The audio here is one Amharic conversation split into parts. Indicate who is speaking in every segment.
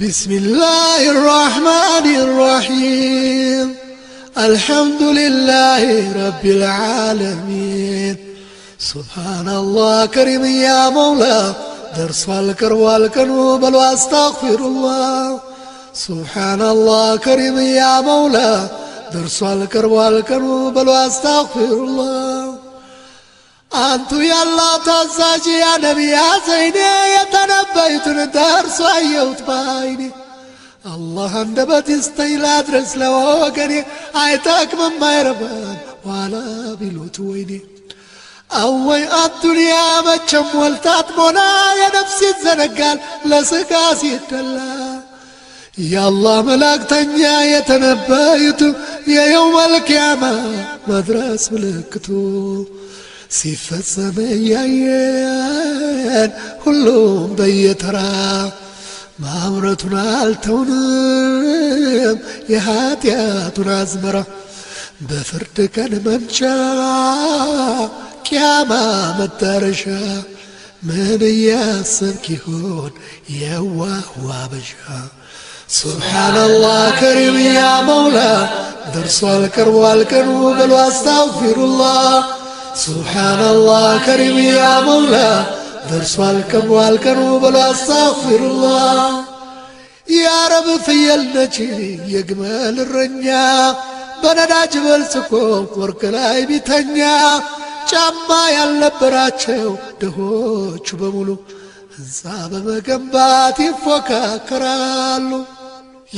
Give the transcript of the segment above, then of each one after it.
Speaker 1: بسم الله الرحمن الرحيم الحمد لله رب العالمين سبحان الله كريم يا مولا درس والكر والكنوب واستغفر الله سبحان الله كريم يا مولا درس والكر والكنوب واستغفر الله أنت يا الله تزاجي يا نبي يا زيني يتنبيت الدرس وأيوت بايني الله عندبت استيلاد رسل وقني عيتك من ما يربان ولا بلوت ويني أوي الدنيا مجم والتات مولا يا نفسي الزنقال لسكاسي الدلا يا الله ملاك تنيا يتنبيت يا يوم القيامة مدرس ملكتو ሲፈጸም ያየን ሁሉም በየተራ ማምረቱን አልተውንም የኃጢአቱን አዝመራ በፍርድ ቀን መምጫ ቂያማ መዳረሻ ምን እያሰብክ ይሆን የዋህ አበሻ ሱብሓነላህ ከሪም ያ መውላ ደርሷል ቀርቧል ቀኑ በሉ አስታግፊሩላህ سبحان الله كريم يا مولا درس والكم بلا استغفر الله يا رب في النجي يجمل الرنيا بندا جبل سكوك وركلاي بيتنيا جاما يالنبراتشو دهوچ بمولو انصاب مجنبات يفكاكرالو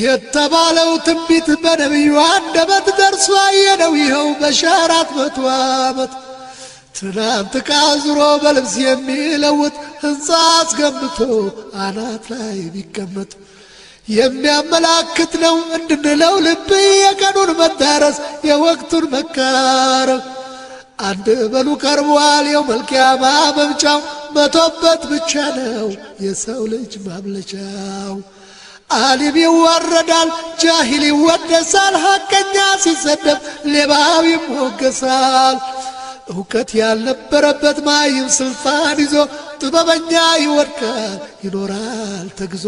Speaker 1: የተባለው ትንቢት በነብዩ አንደበት ደርሶ አየነው ይኸው በሻራት መቶ ዓመት ትናንት ቃዝሮ በልብስ የሚለውጥ ሕንፃ አስገንብቶ አናት ላይ ቢቀመጥ የሚያመላክት ነው እንድንለው ልብ የቀኑን መዳረስ የወቅቱን መቃረብ አንድ በሉ ቀርቧል የውመል ቂያማ መምጫው መቶበት ብቻ ነው የሰው ልጅ ማምለጫው ዓሊም ይዋረዳል ጃሂል ይወደሳል ሐቀኛ ሲሰደብ ሌባው ይሞገሳል እውቀት ያልነበረበት ማይም ስልጣን ይዞ ጥበበኛ ይወድቃል ይኖራል ተግዞ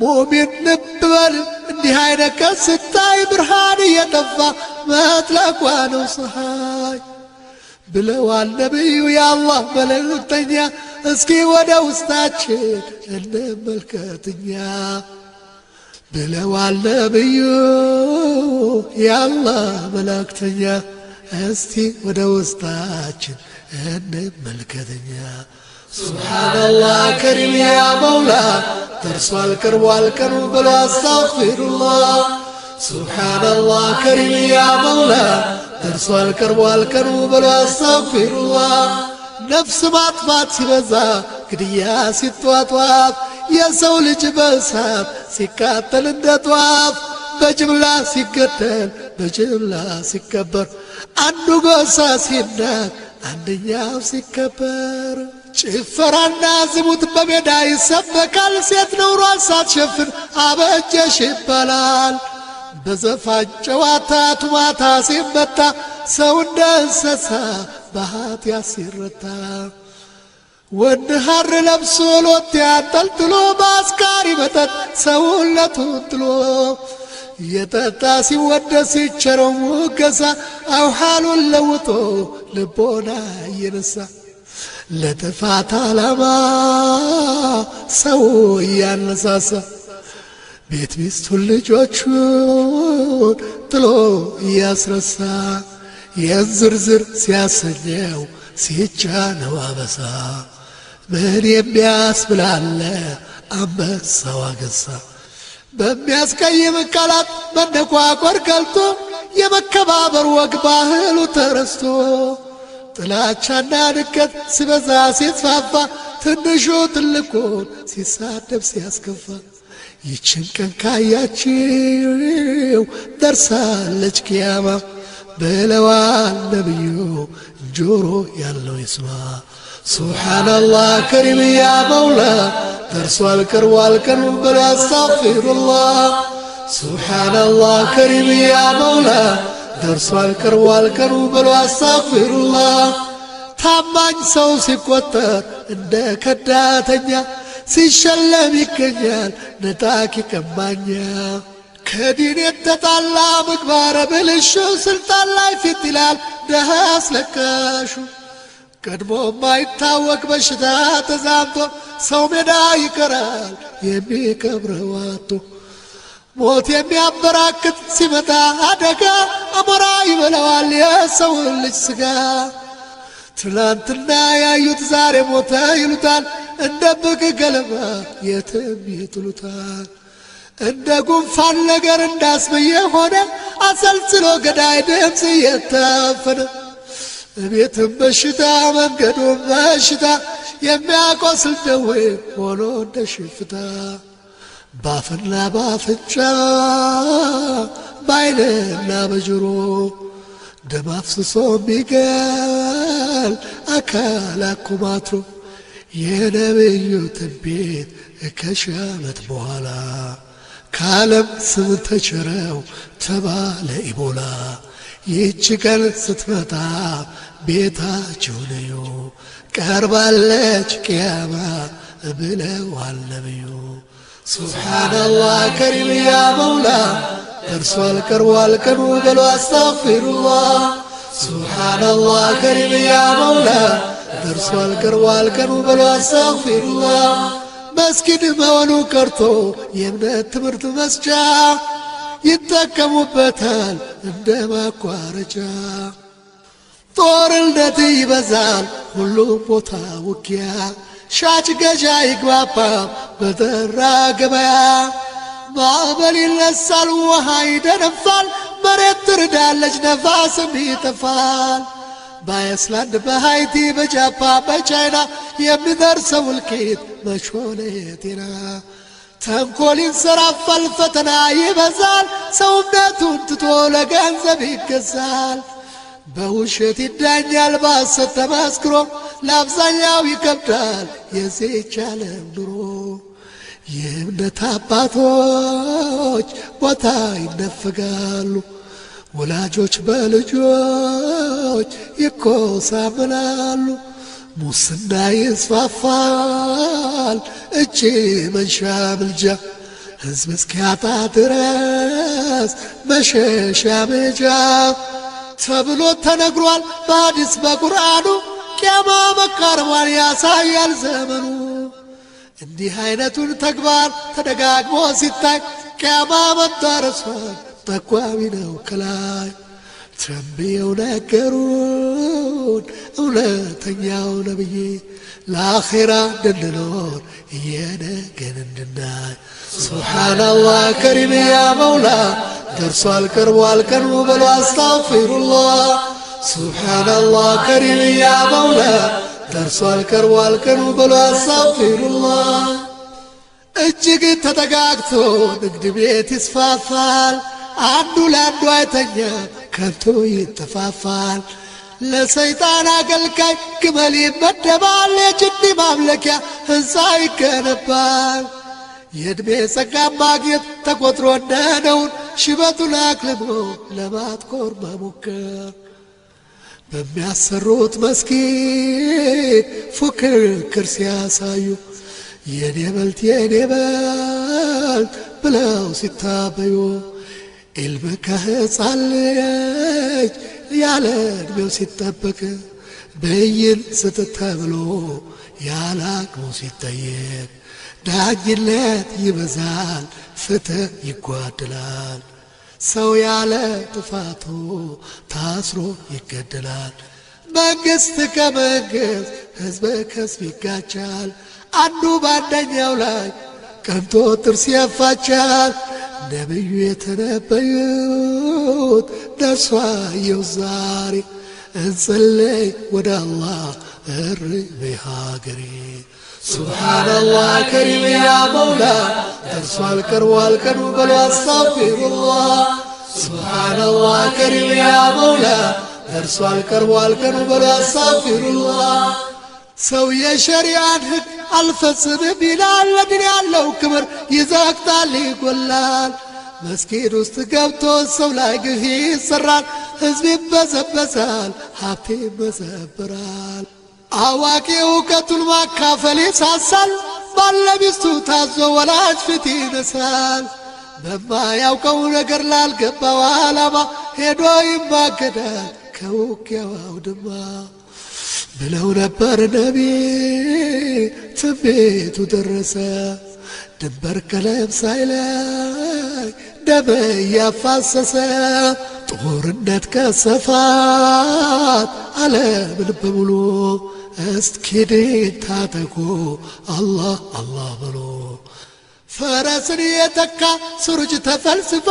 Speaker 1: ሙእሚን ንበል እንዲህ አይነት ቀን ስታይ ብርሃን እየጠፋ መጥለቋ ነው ፀሐይ ብለዋል ነቢዩ የአላህ መልእክተኛ እስኪ ወደ ውስጣችን እንመልከትኛ ብለዋል ነቢዩ የአላህ መልእክተኛ እስቲ ወደ ውስጣችን እንመልከትኛ ሱብሓነላህ ከሪም ያ መውላ ደርሷል ቀርቧል ቀኑ በሉ አስታግፊሩላህ ሱብሓነላህ ከሪም ያ መውላ ደርሷል ቀርቧል ቀኑ በሉ አስታግፊሩላህ ነፍስ ማጥፋት ሲበዛ ግድያ ሲጧጧፍ የሰው ልጅ በእሳት ሲቃጠል እንደ ጧፍ በጅምላ ሲገደል በጅምላ ሲከበር አንዱ ጎሳ ሲናቅ አንደኛው ሲከበር ጭፈራና ዝሙት በሜዳ ይሰበካል ሴት ነውሯን ሳትሸፍን አበጀሽ ይባላል በዘፋን ጨዋታ ቱማታ ሲመታ ሰው እንደ እንስሳ በኃጢአት ሲረታ ወንድ ሐር ለብሶ ሎቴ አንጠልጥሎ በአስካሪ መጠጥ ሰውነቱን ጥሎ የጠጣ ሲወደስ ሲቸረው ሙገሳ አውሃሉን ለውጦ ልቦና እየነሳ ለጥፋት ዓላማ ሰው እያነሳሳ ቤት ሚስቱን ልጆቹን ጥሎ እያስረሳ የዝርዝር ሲያሰኘው ሲጫነው አበሳ ምን የሚያስብላለ አንበሳው አገሳ በሚያስቀይም ቃላት መነቋቆር ገልጦ የመከባበር ወግ ባህሉ ተረስቶ ጥላቻና ንቀት ሲበዛ ሲስፋፋ ትንሹ ትልቁን ሲሳደብ ሲያስከፋ ይችን ቀን ካያችው ደርሳለች ቂያማ ብለዋል ነቢዩ ጆሮ ያለው ይስማ ሱብሓነላህ ከሪም ያ መውላ ደርሷል ቀርቧል ቀኑ በሉ አስታግፊሩላህ ሱብሓነላህ ከሪም ያ መውላ ደርሷል ቀርቧል ቀኑ በሉ አስታግፊሩላህ ታማኝ ሰው ሲቆጠር እንደ ከዳተኛ ሲሸለም ይገኛል ነጣቂ ቀማኛ ከዲን የተጣላ ምግባረ ብልሹ ስልጣን ላይ ፊት ይላል ደሃ አስለቃሹ ቀድሞ ማይታወቅ በሽታ ተዛምቶ ሰው ሜዳ ይቀራል የሚቀብረው አጥቶ ሞት የሚያበራክት ሲመጣ አደጋ አሞራ ይበላዋል የሰውን ልጅ ስጋ ትላንትና ያዩት ዛሬ ሞተ ይሉታል እንደ በግ ገለባ የትም ይጥሉታል እንደ ጉንፋን ነገር እንዳስበየ ሆነ አሰልስሎ ገዳይ ድምፅ እየታፈነ ቤትም በሽታ መንገዱም በሽታ የሚያቆስል ደዌ ሆኖ እንደ ሽፍታ ባፍና ባፍንጫ ባይንና በጆሮ ደም አፍስሶ የሚገል አካል አኮማትሮ የነብዩ ትንቢት ከሺህ ዓመት በኋላ ከዓለም ስም ተቸረው ተባለ ኢቦላ ይህች ቀን ስትመጣ ቤታችሁ ነዩ ቀርባለች ቅያማ ብለዋል ነብዩ ሱብሓነላህ ከሪም ያ መውላ ደርሷል ቀርቧል ቀኑ በሉ አስተግፊሩላህ ሱብሓነላህ ከሪም ያ መውላ ደርሷል ቀርቧል ቀኑ በሉ አስተግፊሩላህ መስጊድ መሆኑ ቀርቶ የእምነት ትምህርት መስጫ ይጠቀሙበታል እንደ ማቋረጫ ጦርነት ይበዛል ሁሉም ቦታ ውጊያ ሻጭ ገዣ ይግባባ በጠራ ገበያ ማዕበል ይነሳል ውሃ ይደነፋል መሬት ትርዳለች ነፋስም ይጠፋል በአይስላንድ በሃይቲ በጃፓን በቻይና የሚደርሰው እልቂት መች ሆነ የጤና ተንኮል ይንሰራፋል ፈተና ይበዛል ሰውነቱን ትቶ ለገንዘብ ይገዛል በውሸት ይዳኛል በሐሰት ተመስክሮ ለአብዛኛው ይከብዳል የዚህች ዓለም ኑሮ የእምነት አባቶች ቦታ ይነፈጋሉ ወላጆች በልጆች ይኮሳመናሉ ሙስና ይስፋፋል እጅ መንሻ ምልጃ ሕዝብ እስኪያጣ ድረስ መሸሻ መጃ ተብሎ ተነግሯል በሐዲስ በቁርአኑ ቅያማ መቃረቧን ያሳያል ዘመኑ እንዲህ አይነቱን ተግባር ተደጋግሞ ሲታይ ቅያማ መዳረሷን ጠቋሚ ነው ከላይ ተንብየው ነገሩን እውነተኛው ነብይ ለአኼራ እንድንኖር የነገን እንድናይ ሱብሓነላህ ከሪም ያ መውላ ደርሷል ቀርቧል ቀኑ በሉ አስተግፊሩላህ ሱብሓነላህ ከሪም ያ መውላ ደርሷል ቀርቧል ቀኑ በሉ አስተግፊሩላህ እጅግ ተጠጋግቶ ንግድ ቤት ይስፋፋል አንዱ ለአንዱ አይተኛ ከብቶ ይተፋፋል ለሰይጣን አገልጋይ ግመል ይመደባል የጅኒ ማምለኪያ ሕንፃ ይገነባል የዕድሜ ጸጋ ማግኘት ተቆጥሮ እንደነውን ሽበቱን አክልሞ ለማጥቆር መሞከር በሚያሰሩት መስጊድ ፉክክር ሲያሳዩ የኔ በልት ብለው ሲታበዩ ኢልም ከሕፃን ልጅ ያለ ዕድሜው ሲጠበቅ ብይን ስጥ ተብሎ ያለ አቅሙ ሲጠየቅ ዳኝነት ይበዛል ፍትህ ይጓድላል ሰው ያለ ጥፋቱ ታስሮ ይገደላል መንግሥት ከመንግሥት ሕዝብ ከሕዝብ ይጋጫል አንዱ በአንደኛው ላይ ቀንቶ ጥርስ ያፋቻል ነብዩ የተነበዩት ደርሷ አየሁ ዛሬ እንጸልይ ወደ አላህ እርብ ሀገሬ ሱብሓነላህ ከሪም ያ መውላ ደርሷል ቀርቧል ቀኑ በሉ አስተግፊሩላህ ሱብሓነላህ ከሪም ያ መውላ ደርሷል ቀርቧል ቀኑ በሉ አስተግፊሩላህ ሰው የሸሪዓን ሕግ አልፈጽምም ይላል ለድን ያለው ክብር ይዘግታል ይጎላል መስጊድ ውስጥ ገብቶ ሰው ላይ ግፍ ይሰራል ሕዝብ ይበዘበዛል ሀብት ይመዘበራል አዋቂ እውቀቱን ማካፈል ይሳሳል ባለሚስቱ ታዞ ወላጅ ፊት ይነሳል በማያውቀው ነገር ላልገባው ዓላማ ሄዶ ይማገዳል ከውጊያው አውድማ ብለው ነበር ነቢ ትንቢቱ ደረሰ ድንበር ቀለም ሳይለይ ደም እያፋሰሰ ጦርነት ከሰፋት ዓለምን በሙሉ እስኪ ታጠቁ አላህ አላህ ብሎ ፈረስን የተካ ሱሩጅ ተፈልስፎ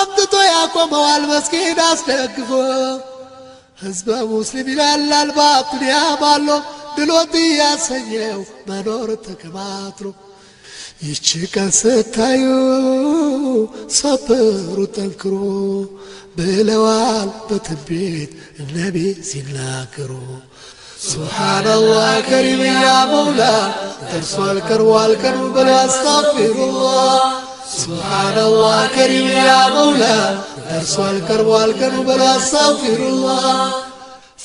Speaker 1: አምጥቶ ያቆመዋል መስጊድ አስደግፎ ሕዝበ ሙስሊም ይላል በአዱንያ ባሎ ድሎት ያሰኘው መኖር ተከማትሮ ይቺ ቀን ስታዩ ሰብሩ ጠንክሮ ብለዋል በትንቢት ነቢ ሲናገሩ ሱብሓነላህ ከሪም ያ መውላ ደርሷል ቀርቧል ቀኑ በል አስታግፊሩላህ ሱብሓነላህ ከሪም ያ መውላ ደርሷል ቀርቧል ቀኑ በል አስታግፊሩላህ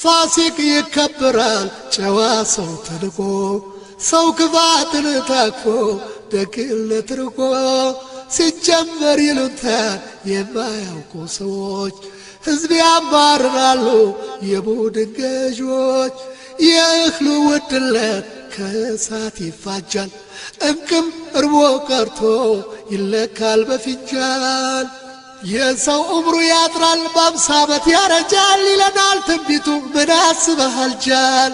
Speaker 1: ፋሲቅ ይከበራል ጨዋ ሰው ተንቆ ሰው ክፋትን ታቅፎ ደግነት ርቆ ሲጀመር ይሉንታል የማያውቁ ሰዎች ሕዝብ ያባርራሉ የቡድን ገዦች የእህሉ ውድነት ከእሳት ይፋጃል እንቅም እርቦ ቀርቶ ይለካል በፊንጃል የሰው ዑምሩ ያጥራል በ50 ዓመት ያረጃል ይለናል ትንቢቱ ምን አስበሃል ጃል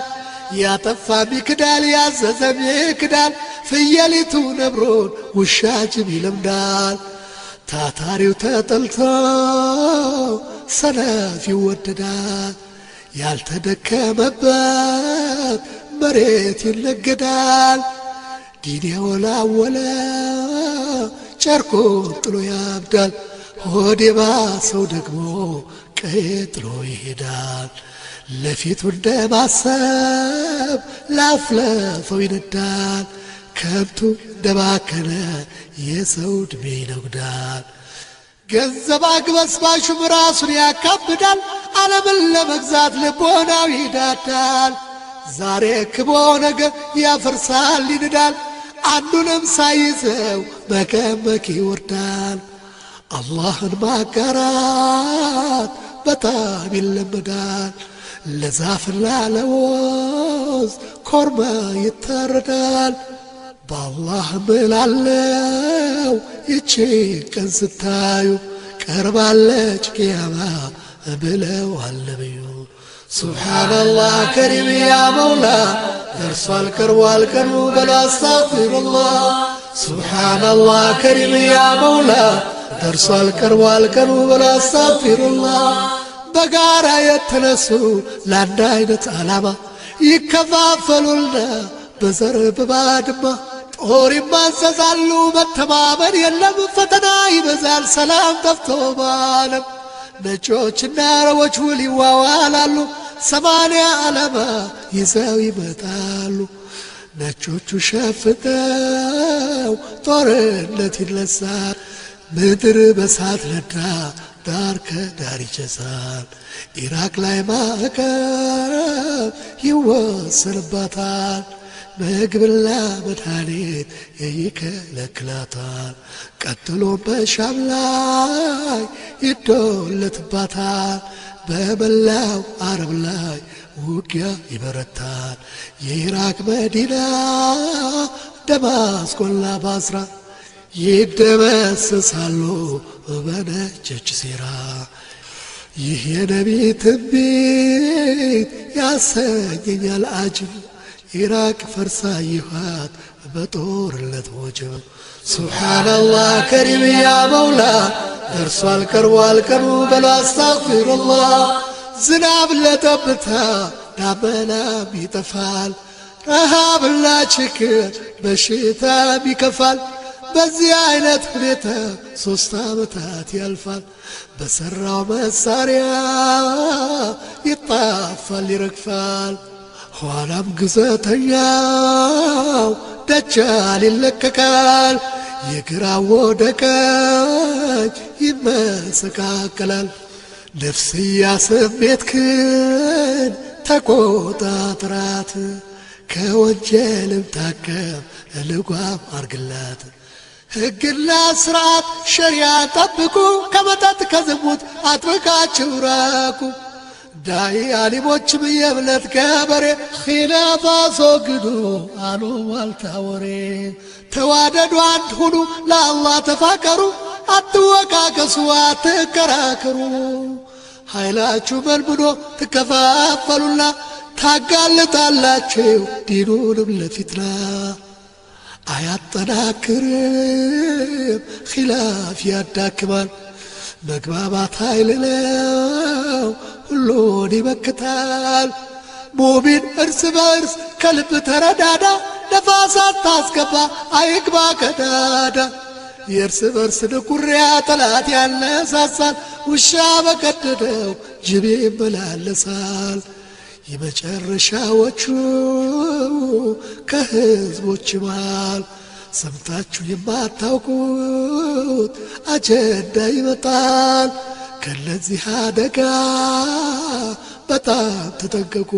Speaker 1: ያጠፋም ይክዳል ያዘዘም ይክዳል ፍየሊቱ ነብሮን ውሻ ጅብ ይለምዳል ታታሪው ተጠልቶ ሰነፍ ይወደዳል ያልተደከመበት መሬት ይነገዳል ዲን የወላወለ ጨርቁን ጥሎ ያብዳል ሆድ የባሰው ደግሞ ቀዬ ጥሎ ይሄዳል ለፊቱ እንደማሰብ ላፍለፈው ይነዳል ከንቱ እንደባከነ የሰው ዕድሜ ይነጉዳል ገንዘብ አግበስባሹም ራሱን ያካብዳል ዓለምን ለመግዛት ልቦናው ይዳዳል ዛሬ ክቦ ነገር ያፈርሳል ይንዳል አንዱንም ሳይዘው መቀመቅ ይወርዳል አላህን ማጋራት በጣም ይለመዳል ለዛፍና ለወዝ ኮርማ ይታረዳል በአላህ እምላለው ይቺን ቀን ስታዩ ቀርባለች ቅያማ ብለዋል ነቢዩ ሱብሓነላህ ከሪም ያ መውላ ደርሷል ቀርቧል ቀኑ በሉ አስታግፊሩላህ ሱብሓነላህ ከሪም ያ መውላ ደርሷል ቀርቧል ቀኑ በሉ አስታግፊሩላህ በጋራ የተነሱ ለአንድ አይነት ዓላማ ይከፋፈሉና በዘር በባድማ ጦር ይማዘዛሉ መተማመን የለም ፈተና ይበዛል ሰላም ጠፍቶ ባለም ነጮችና አረቦች ውል ይዋዋላሉ 80 ዓላማ ይዘው ይመጣሉ ነጮቹ ሸፍተው ጦርነት ይነሳል ምድር በሳት ነዳ ዳር ከዳር ይጨሳል ኢራቅ ላይ ማዕቀብ ይወሰንባታል ምግብና መድኃኒት ይከለክላታል ቀጥሎም በሻም ላይ ይዶለትባታል በመላው አረብ ላይ ውጊያ ይበረታል የኢራቅ መዲና ደማስቆና ባስራ ይደመሰሳሉ በነጮች ሴራ ይህ የነቢ ትንቢት ያሰኘኛል አጅብ ኢራቅ ፈርሳ ይኋት በጦርነት ወጀብ ሱብሓነላህ ከሪም ያ መውላ ደርሷል ቀርቧል ቀኑ በሉ አስታግፊሩላህ ዝናብ ለጠብታ ዳመናም ይጠፋል ረሃብና ችግር በሽታም ይከፋል በዚህ አይነት ሁኔታ 3 ዓመታት ያልፋል በሰራው መሳሪያ ይጣፋል ይረግፋል ኋላም ግዘተኛው ደጃል ይለቀቃል የግራው ወደ ቀኝ ይመሰቃቀላል ነፍስያ ስሜትክን ተቆጣጥራት ከወንጀልም ታከም ልጓም አርግላት ሕግና ስርዓት ሸሪያ ጠብቁ ከመጠጥ ከዝሙት አጥብቃችሁ ራቁ ዳኢ አሊሞችም የእምነት ገበሬ ኺላፍ አስወግዱ አሉባልታ ወሬ ተዋደዱ አንድ ሁኑ ለአላህ ተፋቀሩ አትወቃቀሱ አትከራከሩ ኃይላችሁ መልምሎ ትከፋፈሉና ታጋልጣላችሁ ዲኑንም ለፊትና አያጠናክርም ኺላፍ ያዳክማል መግባባት ኃይል ነው ሁሉን ይመክታል ሙእሚን እርስ በእርስ ከልብ ተረዳዳ ነፋስ አታስገባ አይግባ ቀዳዳ የእርስ በርስ ንኩሪያ ጠላት ያነሳሳል ውሻ በቀደደው ጅብ ይመላለሳል የመጨረሻዎቹ ከህዝቦች መሃል ሰምታችሁ የማታውቁት አጀንዳ ይመጣል ከለዚህ አደጋ በጣም ተጠንቀቁ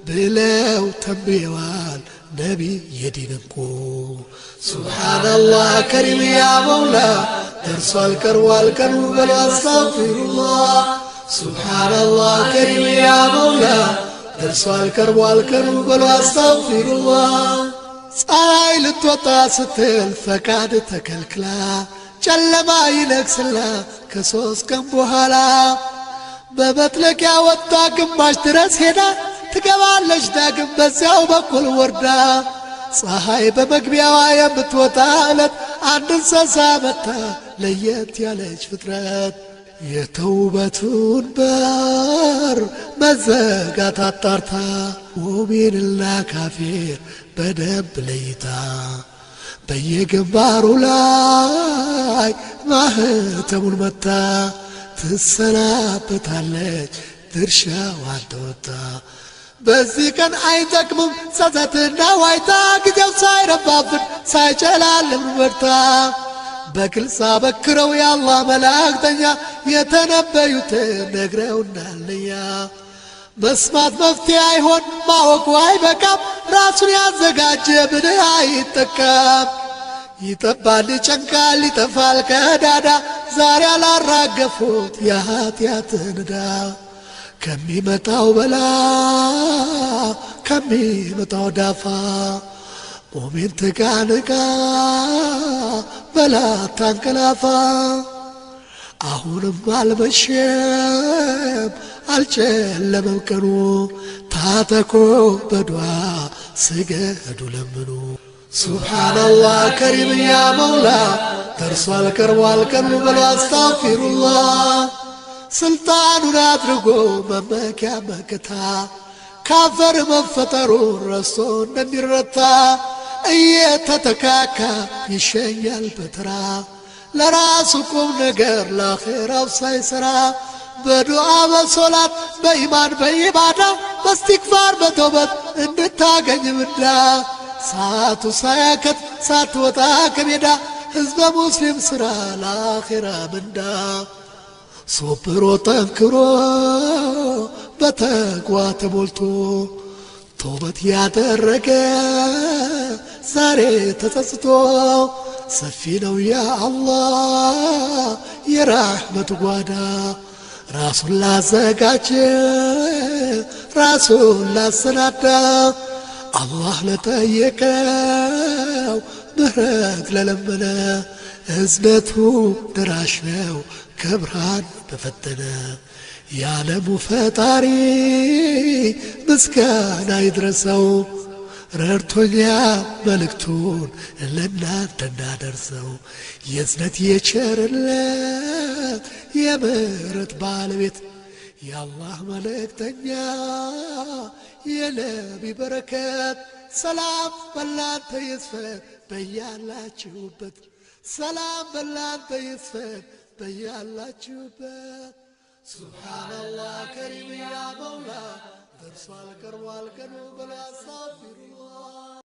Speaker 1: ብለው ተንብየዋል ነቢ የዲንንቁ ሱብሓነላህ ከሪም ያ መውላ ደርሷል ቀርቧል ቀኑ በሉ አስተግፊሩላህ ሱብሓነላህ ከሪም ያ መውላ ደርሷል ቀርቧል ቀኑ በሉ አስተግፊሩላህ ፀሐይ ልትወጣ ስትል ፈቃድ ተከልክላ ጨለማ ይነግስላ ከ3 ቀን በኋላ በመጥለቂያ ወጣ ግማሽ ድረስ ሄዳ ትገባለች ዳግም በዚያው በኩል ወርዳ ፀሐይ በመግቢያዋ የምትወጣ ዕለት አንድ እንስሳ መታ ለየት ያለች ፍጥረት የተውበቱን በር መዘጋት አጣርታ ሙእሚንና ካፊር በደንብ ለይታ በየግንባሩ ላይ ማህተሙን መታ ትሰናበታለች ድርሻዋን ተወጣ በዚህ ቀን አይጠቅምም ጸጸትና ዋይታ ጊዜው ሳይረባብን ሳይጨላልም በርታ በግልጽ አበክረው የአላህ መላእክተኛ የተነበዩትን ነግረውናልኛ መስማት መፍትሄ አይሆን ማወቁ አይበቃም ራሱን ያዘጋጀ ብልህ አይጠቀም ይጠባል ይጨንቃል ይጠፋል ከዳዳ ዛሬ አላራገፉት የኃጢአትን ዕዳ ከሚመጣው በላ ከሚመጣው ዳፋ ሙእሚን ትቃንቃ በላ ታንቀላፋ አሁንም አልመሸም አልጨለመም ቀኑ ታተኮ በዱዓ ስገዱ ለምኑ ሱብሓነላህ ከሪም ያ መውላ ደርሷል ቀርቧል ቀኑ በሉ አስተግፊሩላህ ስልጣኑን አድርጎ መመኪያ መከታ ካፈር መፈጠሩን ረስቶ እንደሚረታ እየተተካካ ይሸኛል በተራ ለራሱ ቁም ነገር ለአኼራው ሳይሰራ በዱዓ በሶላት በኢማን በኢባዳ በእስትግፋር በተውበት እንድታገኝ ምንዳ ሰዓቱ ሳያከት ሳትወጣ ከሜዳ ሕዝበ ሙስሊም ሥራ ለአኼራ ምንዳ ሶብሮ ጠንክሮ በተቅዋ ተሞልቶ ተውበት ያደረገ ዛሬ ተጸጽቶ ሰፊ ነው ያ አላህ የራህመቱ ጓዳ ራሱን ላዘጋጀ ራሱን ላሰናዳ አላህ ለጠየቀው ምህረት ለለመነ እዝነቱ ደራሽ ነው ከብርሃን በፈተነ የዓለሙ ፈጣሪ ምስጋና ይድረሰው ረድቶኛ መልእክቱን ለእናንተ እንዳደርሰው የእዝነት የቸርነት የምህረት ባለቤት የአላህ መልእክተኛ የነቢ በረከት ሰላም በላንተ ይስፈን በያላችሁበት ሰላም በላንተ ይስፈን በያላችሁበት ሱብሓነላህ ከሪም ያ መውላ ደርሷል ቀርቧል ቀኑ በሉ አስተግፊሩላህ